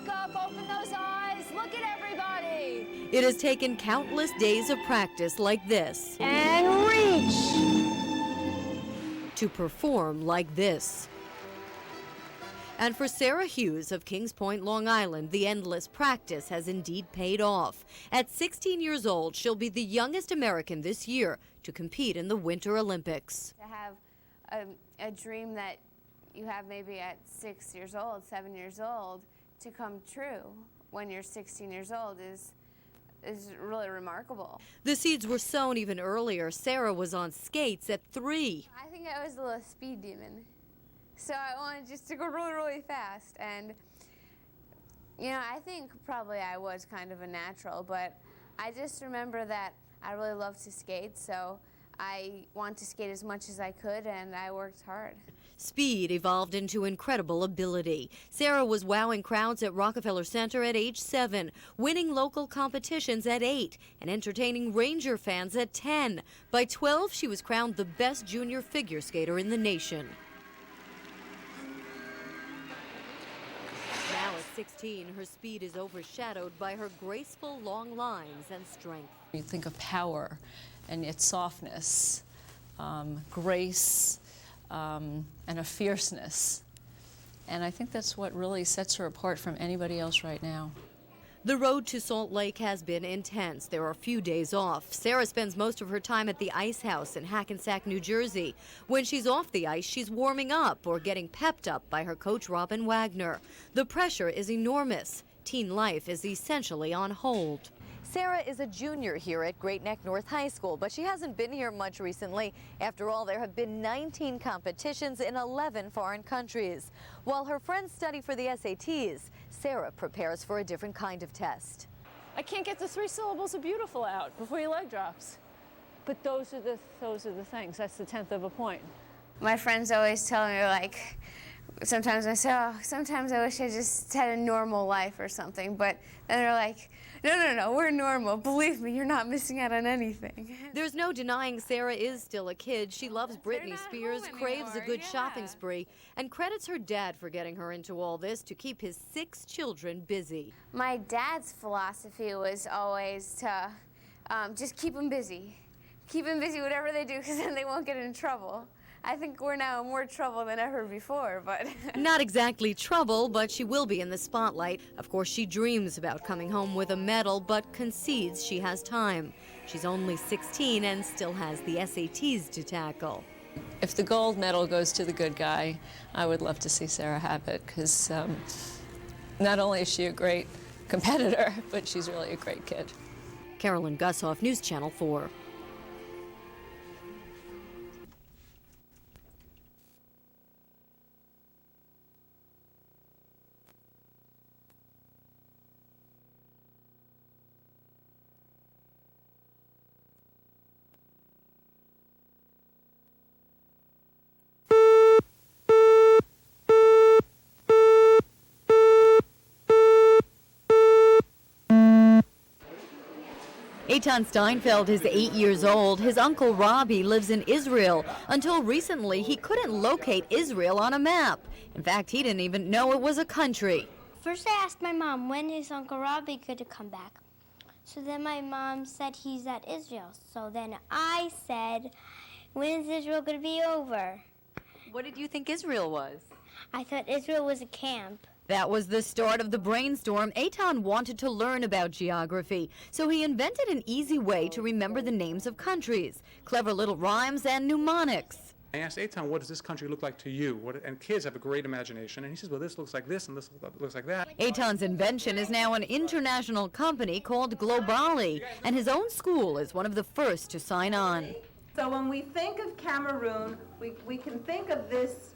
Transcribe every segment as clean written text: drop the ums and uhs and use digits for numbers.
Look up, open those eyes, look at everybody. It has taken countless days of practice like this. And reach. To perform like this. And for Sarah Hughes of Kings Point, Long Island, the endless practice has indeed paid off. At 16 years old, she'll be the youngest American this year to compete in the Winter Olympics. To have a dream that you have maybe at 6 years old, 7 years old, to come true when you're 16 years old is really remarkable. The seeds were sown even earlier. Sarah was on skates at 3. I think I was a little speed demon. So I wanted just to go really, really fast. And, you know, I think probably I was kind of a natural, but I just remember that I really loved to skate, so I wanted to skate as much as I could, and I worked hard. Speed evolved into incredible ability. Sarah was wowing crowds at Rockefeller Center at age 7, winning local competitions at 8, and entertaining Ranger fans at 10. By 12, she was crowned the best junior figure skater in the nation. Now at 16, her speed is overshadowed by her graceful long lines and strength. You think of power and its softness, grace, and a fierceness. And I think that's what really sets her apart from anybody else right now. The road to Salt Lake has been intense. There are few days off. Sarah spends most of her time at the Ice House in Hackensack, New Jersey. When she's off the ice, she's warming up or getting pepped up by her coach, Robin Wagner. The pressure is enormous. Teen life is essentially on hold. Sarah is a junior here at Great Neck North High School, but she hasn't been here much recently. After all, there have been 19 competitions in 11 foreign countries. While her friends study for the SATs, Sarah prepares for a different kind of test. I can't get the 3 syllables of beautiful out before your leg drops. But those are the things. That's the 10th of a point. My friends always tell me, like, sometimes I say, oh, sometimes I wish I just had a normal life or something, but then they're like, no, we're normal. Believe me, you're not missing out on anything. There's no denying Sarah is still a kid. She loves Britney Spears, craves a good shopping spree, and credits her dad for getting her into all this to keep his 6 children busy. My dad's philosophy was always to just keep them busy. Keep them busy whatever they do, because then they won't get in trouble. I think we're now in more trouble than ever before, but... Not exactly trouble, but she will be in the spotlight. Of course, she dreams about coming home with a medal, but concedes she has time. She's only 16 and still has the SATs to tackle. If the gold medal goes to the good guy, I would love to see Sarah have it, because not only is she a great competitor, but she's really a great kid. Carolyn Gusoff, News Channel 4. Eton Steinfeld is 8 years old. His uncle Robbie lives in Israel. Until recently, he couldn't locate Israel on a map. In fact, he didn't even know it was a country. First, I asked my mom when is Uncle Robbie going to come back. So then my mom said he's at Israel. So then I said, when is Israel going to be over? What did you think Israel was? I thought Israel was a camp. That was the start of the brainstorm. Eton wanted to learn about geography, so he invented an easy way to remember the names of countries. Clever little rhymes and mnemonics. I asked Eton, what does this country look like to you? And kids have a great imagination. And he says, well, this looks like this and this looks like that. Eton's invention is now an international company called Globally, and his own school is one of the first to sign on. So when we think of Cameroon, we can think of this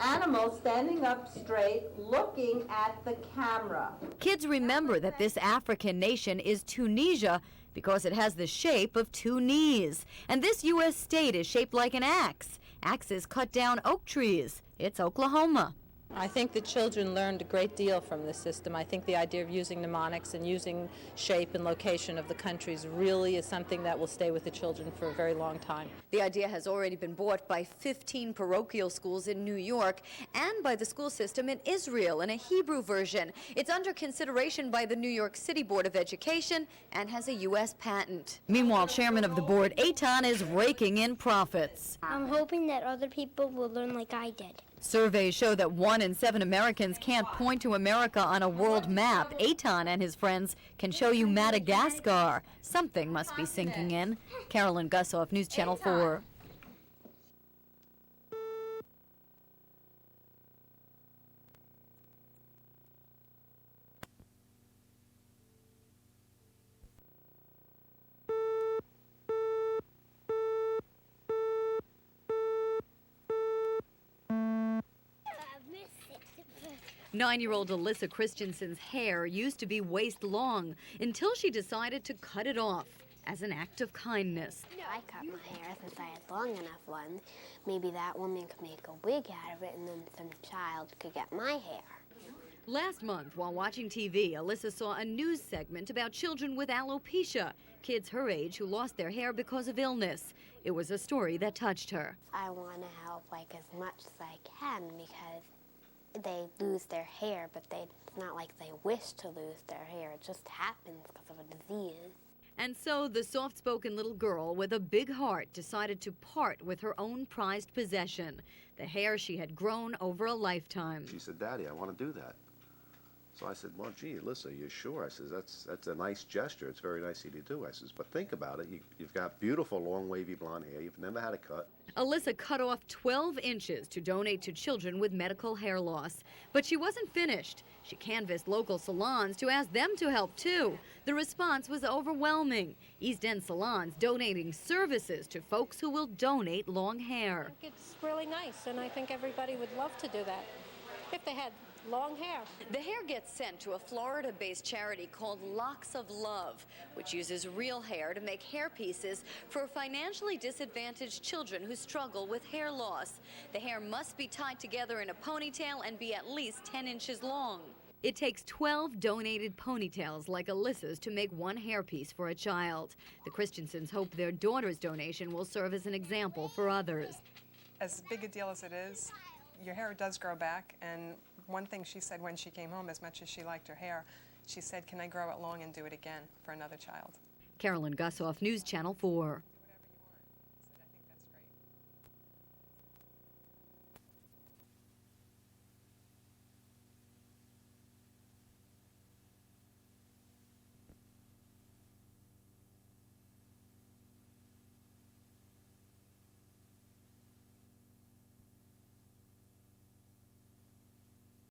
animal standing up straight, looking at the camera. Kids remember that this African nation is Tunisia because it has the shape of 2 knees. And this U.S. state is shaped like an axe. Axes cut down oak trees. It's Oklahoma. I think the children learned a great deal from this system. I think the idea of using mnemonics and using shape and location of the countries really is something that will stay with the children for a very long time. The idea has already been bought by 15 parochial schools in New York and by the school system in Israel in a Hebrew version. It's under consideration by the New York City Board of Education and has a U.S. patent. Meanwhile, chairman of the board, Eton, is raking in profits. I'm hoping that other people will learn like I did. Surveys show that 1 in 7 Americans can't point to America on a world map. Eton and his friends can show you Madagascar. Something must be sinking in. Carolyn Gusoff, News Channel 4. Nine-year-old Alyssa Christensen's hair used to be waist-long until she decided to cut it off as an act of kindness. I cut my hair since I had long enough ones. Maybe that woman could make a wig out of it and then some child could get my hair. Last month, while watching TV, Alyssa saw a news segment about children with alopecia, kids her age who lost their hair because of illness. It was a story that touched her. I want to help like as much as I can because they lose their hair, but it's not like they wish to lose their hair. It just happens because of a disease. And so the soft-spoken little girl with a big heart decided to part with her own prized possession, the hair she had grown over a lifetime. She said, "Daddy, I want to do that." So I said, "Well, gee, Alyssa, you sure?" I said, that's a nice gesture. It's very nice of you to do. I says, "But think about it. You've got beautiful, long, wavy blonde hair. You've never had a cut." Alyssa cut off 12 inches to donate to children with medical hair loss. But she wasn't finished. She canvassed local salons to ask them to help, too. The response was overwhelming. East End salons donating services to folks who will donate long hair. It's really nice, and I think everybody would love to do that if they had long hair. The hair gets sent to a Florida-based charity called Locks of Love, which uses real hair to make hair pieces for financially disadvantaged children who struggle with hair loss. The hair must be tied together in a ponytail and be at least 10 inches long. It takes 12 donated ponytails like Alyssa's to make one hairpiece for a child. The Christensens hope their daughter's donation will serve as an example for others. As big a deal as it is, your hair does grow back, and one thing she said when she came home, as much as she liked her hair, she said, "Can I grow it long and do it again for another child?" Carolyn Gusoff, News Channel 4.